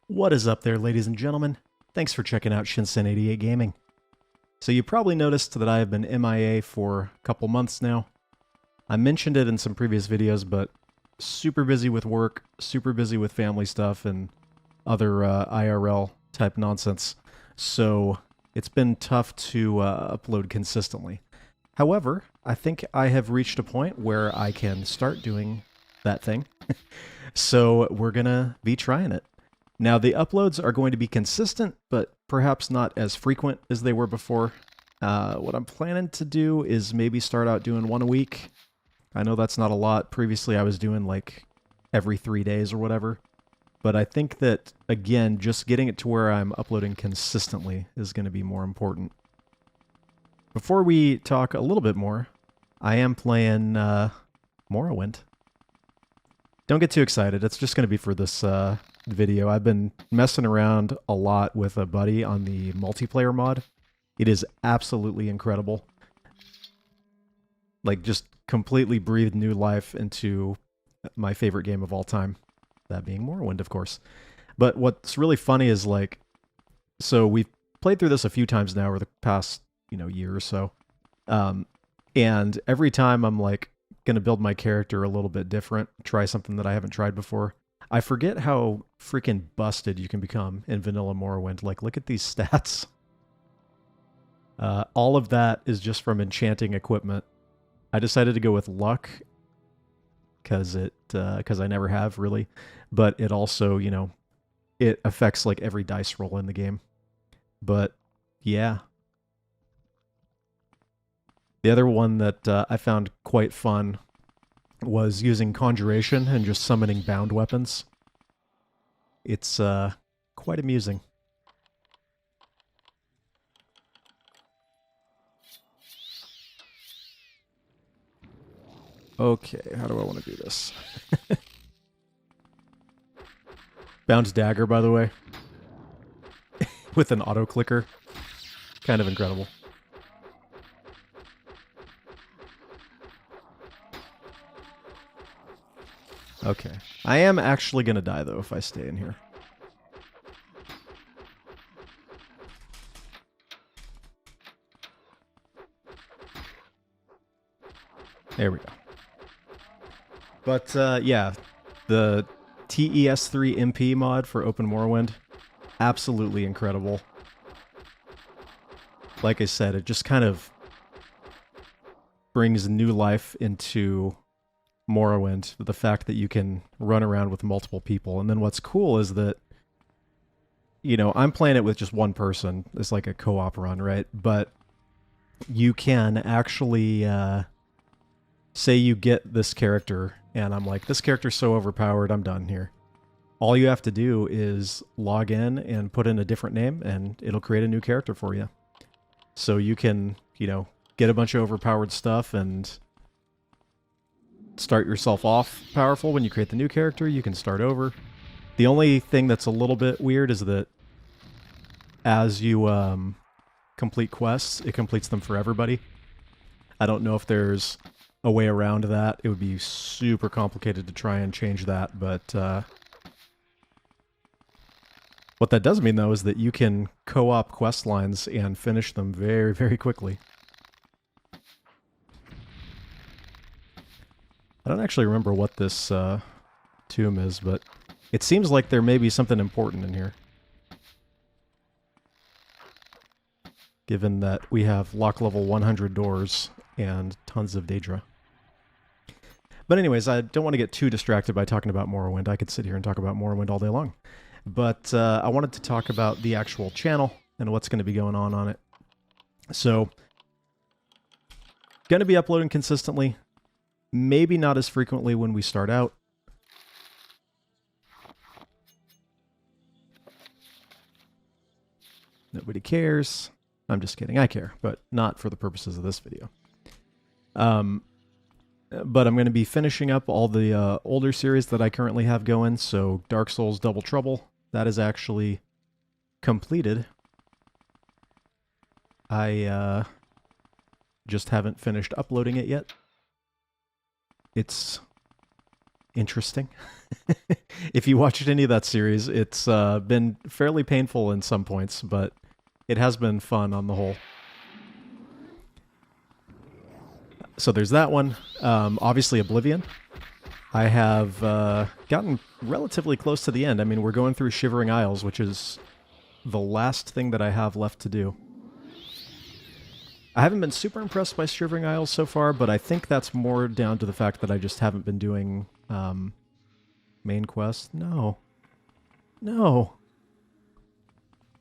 What is up there, ladies and gentlemen? Thanks for checking out Shinsen88 Gaming. So you probably noticed that I have been MIA for a couple months now. I mentioned it in some previous videos, but super busy with work, super busy with family stuff, and other IRL type nonsense. So it's been tough to upload consistently. However, I think I have reached a point where I can start doing that thing. So we're gonna be trying it. Now, the uploads are going to be consistent, but perhaps not as frequent as they were before. What I'm planning to do is maybe start out doing one a week. I know that's not a lot. Previously, I was doing like every 3 days or whatever. But I think that, again, just getting it to where I'm uploading consistently is going to be more important. Before we talk a little bit more, I am playing Morrowind. Don't get too excited. It's just going to be for this video. I've been messing around a lot with a buddy on the multiplayer mod. It is absolutely incredible. Like, just completely breathed new life into my favorite game of all time. That being Morrowind, of course. But what's really funny is, like, so we've played through this a few times now over the past, year or so. And every time I'm, like, going to build my character a little bit different, try something that I haven't tried before. I forget how freaking busted you can become in vanilla Morrowind. Like, look at these stats. All of that is just from enchanting equipment. I decided to go with luck because I never have really, but it also, it affects like every dice roll in the game. But yeah. The other one that I found quite fun was using conjuration and just summoning bound weapons. It's quite amusing. Okay, how do I want to do this? Bound dagger, by the way. With an auto clicker. Kind of incredible. Okay. I am actually going to die, though, if I stay in here. There we go. But, yeah, the TES3 MP mod for Open Morrowind, absolutely incredible. Like I said, it just kind of brings new life into Morrowind, the fact that you can run around with multiple people. And then what's cool is that, I'm playing it with just one person. It's like a co-op run, right? But you can actually, say you get this character, and I'm like, this character's so overpowered, I'm done here. All you have to do is log in and put in a different name, and it'll create a new character for you. So you can, get a bunch of overpowered stuff and start yourself off powerful. When you create the new character, you can start over. The only thing that's a little bit weird is that as you complete quests, it completes them for everybody. I don't know if there's a way around that. It would be super complicated to try and change that, but what that does mean, though, is that you can co-op quest lines and finish them very, very quickly. I don't actually remember what this tomb is, but it seems like there may be something important in here. Given that we have lock level 100 doors and tons of Daedra. But anyways, I don't want to get too distracted by talking about Morrowind. I could sit here and talk about Morrowind all day long. But I wanted to talk about the actual channel and what's going to be going on it. So, going to be uploading consistently. Maybe not as frequently when we start out. Nobody cares. I'm just kidding. I care, but not for the purposes of this video. But I'm going to be finishing up all the older series that I currently have going. So Dark Souls Double Trouble, that is actually completed. I just haven't finished uploading it yet. It's interesting. If you watched any of that series, it's been fairly painful in some points, but it has been fun on the whole. So there's that one. Obviously Oblivion. I have gotten relatively close to the end. I mean, we're going through Shivering Isles, which is the last thing that I have left to do. I haven't been super impressed by Shivering Isles so far, but I think that's more down to the fact that I just haven't been doing main quest. No. No.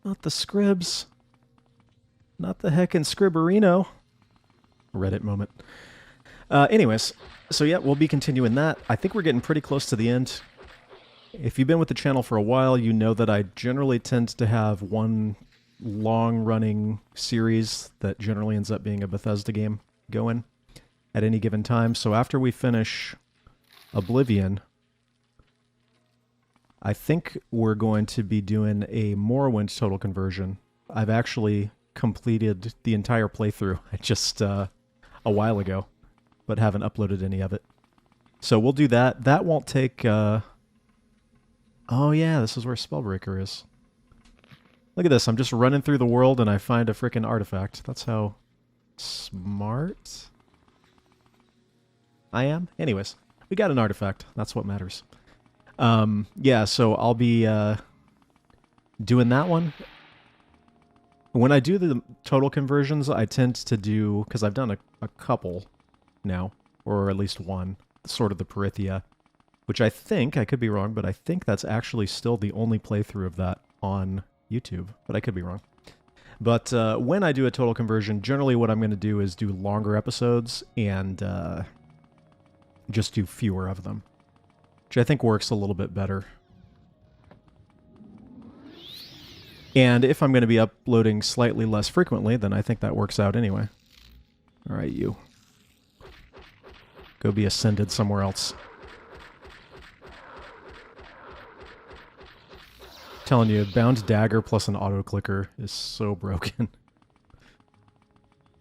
Not the scribs. Not the heckin' scribberino. Reddit moment. Anyways, so yeah, we'll be continuing that. I think we're getting pretty close to the end. If you've been with the channel for a while, you know that I generally tend to have one long-running series that generally ends up being a Bethesda game going at any given time. So after we finish Oblivion, I think we're going to be doing a Morrowind total conversion. I've actually completed the entire playthrough just a while ago, but haven't uploaded any of it. So we'll do that. That won't take... Oh yeah, this is where Spellbreaker is. Look at this, I'm just running through the world and I find a frickin' artifact. That's how smart I am. Anyways, we got an artifact. That's what matters. Yeah, so I'll be doing that one. When I do the total conversions, I tend to do, because I've done a couple now, or at least one, sort of the Parithia, which I think, I could be wrong, but I think that's actually still the only playthrough of that on YouTube, but I could be wrong. But when I do a total conversion, generally what I'm going to do is do longer episodes and just do fewer of them, which I think works a little bit better. And if I'm going to be uploading slightly less frequently, then I think that works out anyway. All right, you. Go be ascended somewhere else. Telling you, bound dagger plus an auto clicker is so broken.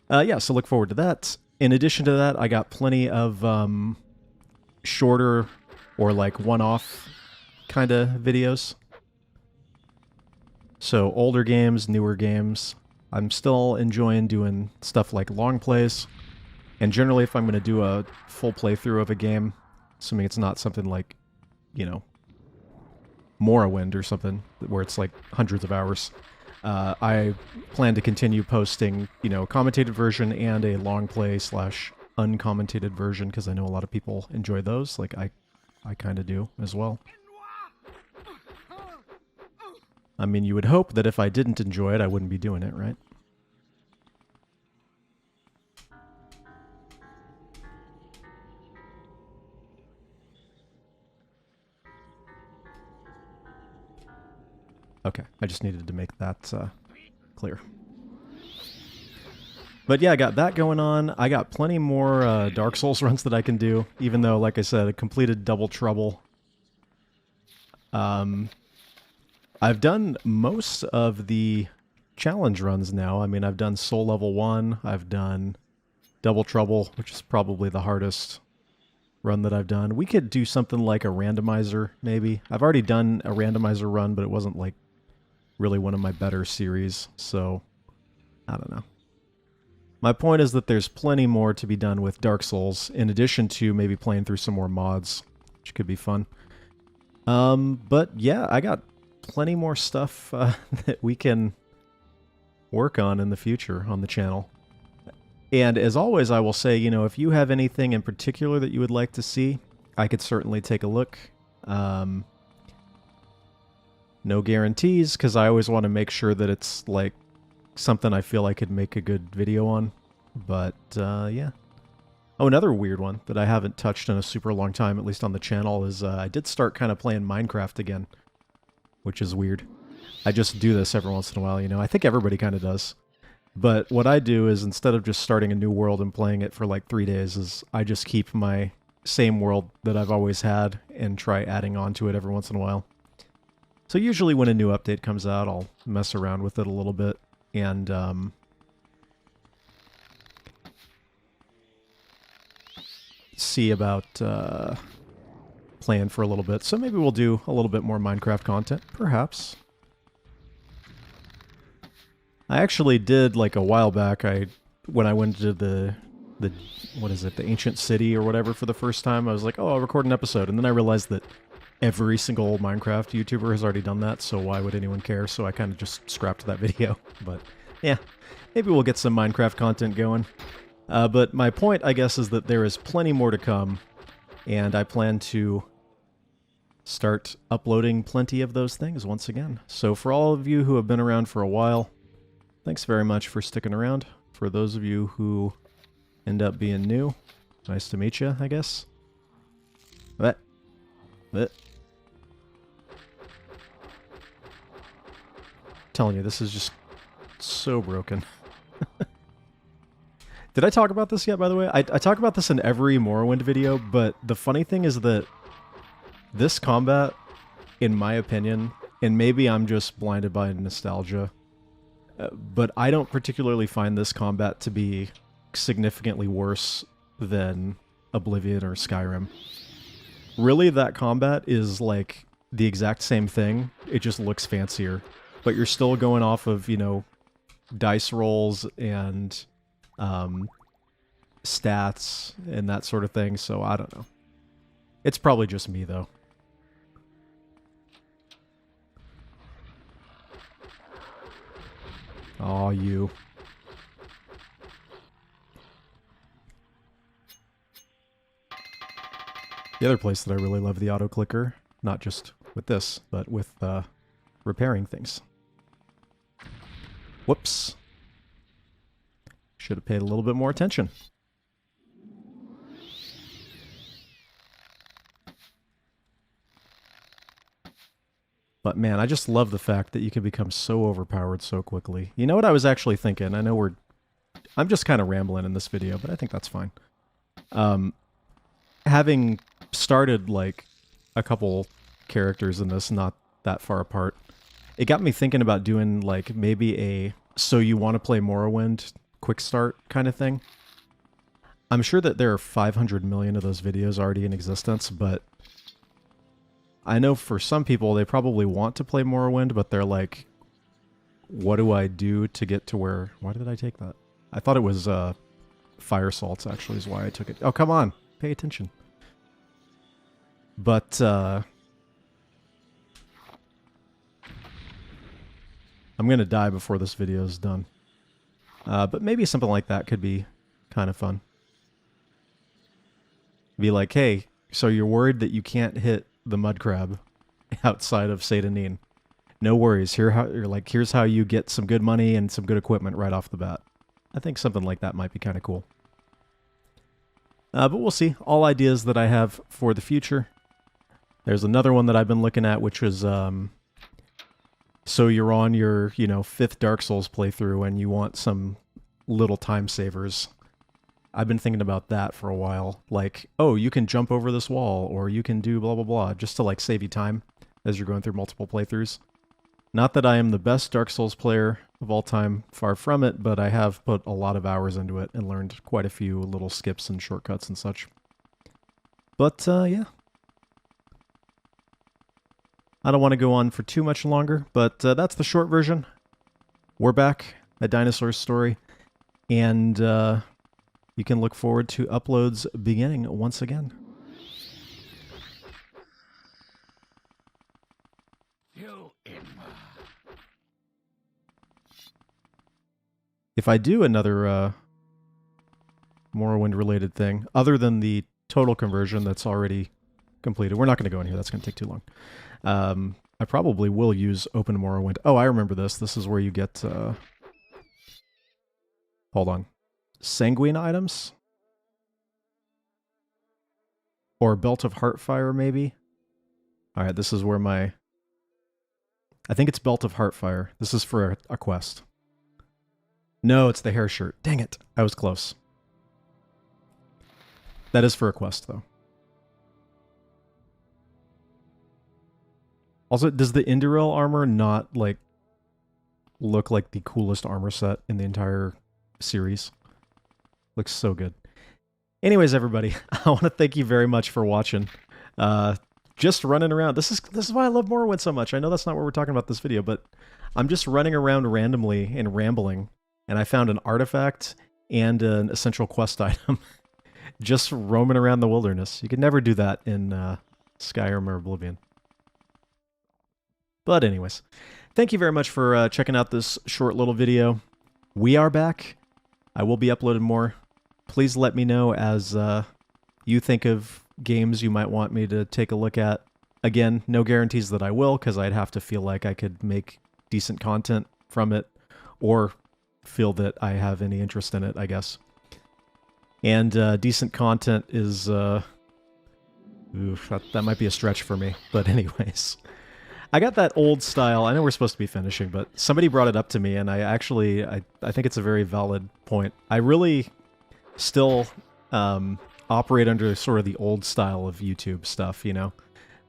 Yeah, so look forward to that. In addition to that, I got plenty of shorter or like one-off kind of videos. So older games, newer games. I'm still enjoying doing stuff like long plays. And generally, if I'm going to do a full playthrough of a game, assuming it's not something like, you know, Morrowind or something, where it's like hundreds of hours, I plan to continue posting, you know, a commentated version and a long play / uncommented version, because I know a lot of people enjoy those, like I kind of do as well. I mean, you would hope that if I didn't enjoy it, I wouldn't be doing it, right? Okay, I just needed to make that clear. But yeah, I got that going on. I got plenty more Dark Souls runs that I can do, even though, like I said, I completed Double Trouble. I've done most of the challenge runs now. I mean, I've done Soul Level 1, I've done Double Trouble, which is probably the hardest run that I've done. We could do something like a randomizer, maybe. I've already done a randomizer run, but it wasn't like really one of my better series, so I don't know. My point is that there's plenty more to be done with Dark Souls, in addition to maybe playing through some more mods, which could be fun. But yeah, I got plenty more stuff that we can work on in the future on the channel. And as always, I will say, you know, if you have anything in particular that you would like to see, I could certainly take a look. No guarantees, because I always want to make sure that it's, like, something I feel I could make a good video on. But, yeah. Oh, another weird one that I haven't touched in a super long time, at least on the channel, is I did start kind of playing Minecraft again, which is weird. I just do this every once in a while, you know. I think everybody kind of does. But what I do is, instead of just starting a new world and playing it for like 3 days, is I just keep my same world that I've always had and try adding on to it every once in a while. So usually when a new update comes out, I'll mess around with it a little bit and see about playing for a little bit, so maybe we'll do a little bit more Minecraft content, perhaps. I actually did, like, a while back, when I went to the what is it, the ancient city or whatever for the first time, I was like, oh, I'll record an episode, and then I realized that every single Minecraft YouTuber has already done that, so why would anyone care? So I kind of just scrapped that video, but yeah, maybe we'll get some Minecraft content going. But my point, I guess, is that there is plenty more to come, and I plan to start uploading plenty of those things once again. So for all of you who have been around for a while, thanks very much for sticking around. For those of you who end up being new, nice to meet you, I guess. But telling you, this is just so broken. Did I talk about this yet, by the way? I talk about this in every Morrowind video, but the funny thing is that this combat, in my opinion, and maybe I'm just blinded by nostalgia, but I don't particularly find this combat to be significantly worse than Oblivion or Skyrim. Really, that combat is like the exact same thing, it just looks fancier. But you're still going off of, you know, dice rolls and stats and that sort of thing, so I don't know. It's probably just me, though. Aw, you. The other place that I really love the auto-clicker, not just with this, but with repairing things. Whoops. Should have paid a little bit more attention. But man, I just love the fact that you can become so overpowered so quickly. You know what I was actually thinking? I know I'm just kind of rambling in this video, but I think that's fine. Having started like a couple characters in this not that far apart, it got me thinking about doing like maybe a so you want to play Morrowind quick start kind of thing. I'm sure that there are 500 million of those videos already in existence, but I know for some people they probably want to play Morrowind, but they're like, what do I do to get to where... Why did I take that? I thought it was fire salts, actually, is why I took it. Oh, come on. Pay attention. But, I'm going to die before this video is done. But maybe something like that could be kind of fun. Be like, hey, so you're worried that you can't hit the mud crab outside of Satanin. No worries. Here's how you get some good money and some good equipment right off the bat. I think something like that might be kind of cool. But we'll see. All ideas that I have for the future. There's another one that I've been looking at, which was so you're on your, 5th Dark Souls playthrough and you want some little time savers. I've been thinking about that for a while. Like, oh, you can jump over this wall, or you can do blah, blah, blah, just to, like, save you time as you're going through multiple playthroughs. Not that I am the best Dark Souls player of all time, far from it, but I have put a lot of hours into it and learned quite a few little skips and shortcuts and such. But, yeah. I don't want to go on for too much longer, but that's the short version. We're back, A Dinosaur Story, and you can look forward to uploads beginning once again. If I do another Morrowind-related thing, other than the total conversion that's already completed, we're not going to go in here, that's going to take too long. I probably will use Open Morrowind. Oh, I remember this. This is where you get... hold on. Sanguine items? Or Belt of Heartfire, maybe? Alright, this is where my... I think it's Belt of Heartfire. This is for a quest. No, it's the hair shirt. Dang it. I was close. That is for a quest, though. Also, does the Indoril armor not, like, look like the coolest armor set in the entire series? Looks so good. Anyways, everybody, I want to thank you very much for watching. just running around. This is why I love Morrowind so much. I know that's not what we're talking about this video, but I'm just running around randomly and rambling, and I found an artifact and an essential quest item. Just roaming around the wilderness. You could never do that in Skyrim or Oblivion. But anyways, thank you very much for checking out this short little video. We are back. I will be uploading more. Please let me know as you think of games you might want me to take a look at. Again, no guarantees that I will, because I'd have to feel like I could make decent content from it, or feel that I have any interest in it, I guess. And decent content is... that might be a stretch for me. But anyways, I got that old style. I know we're supposed to be finishing, but somebody brought it up to me, and I think it's a very valid point. I really still operate under sort of the old style of YouTube stuff, you know?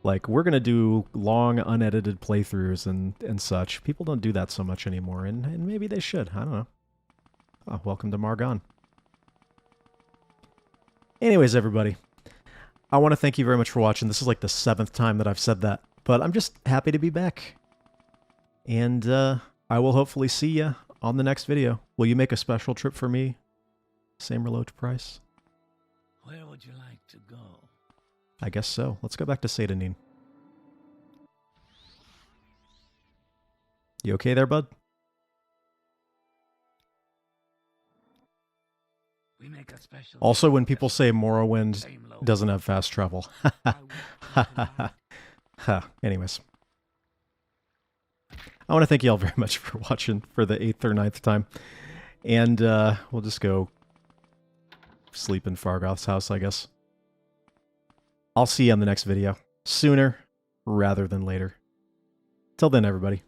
Like, we're going to do long, unedited playthroughs and such. People don't do that so much anymore, and maybe they should. I don't know. Oh, welcome to Margon. Anyways, everybody, I want to thank you very much for watching. This is like the 7th time that I've said that, but I'm just happy to be back. And I will hopefully see you on the next video. Will you make a special trip for me? Same or low price? Where would you like to go? I guess so. Let's go back to Satanin. You okay there, bud? We make a special Also, when people say Morrowind doesn't have fast travel. Anyways. I want to thank you all very much for watching for the 8th or 9th time. And we'll just go sleep in Fargoth's house, I guess. I'll see you on the next video. Sooner rather than later. Till then, everybody.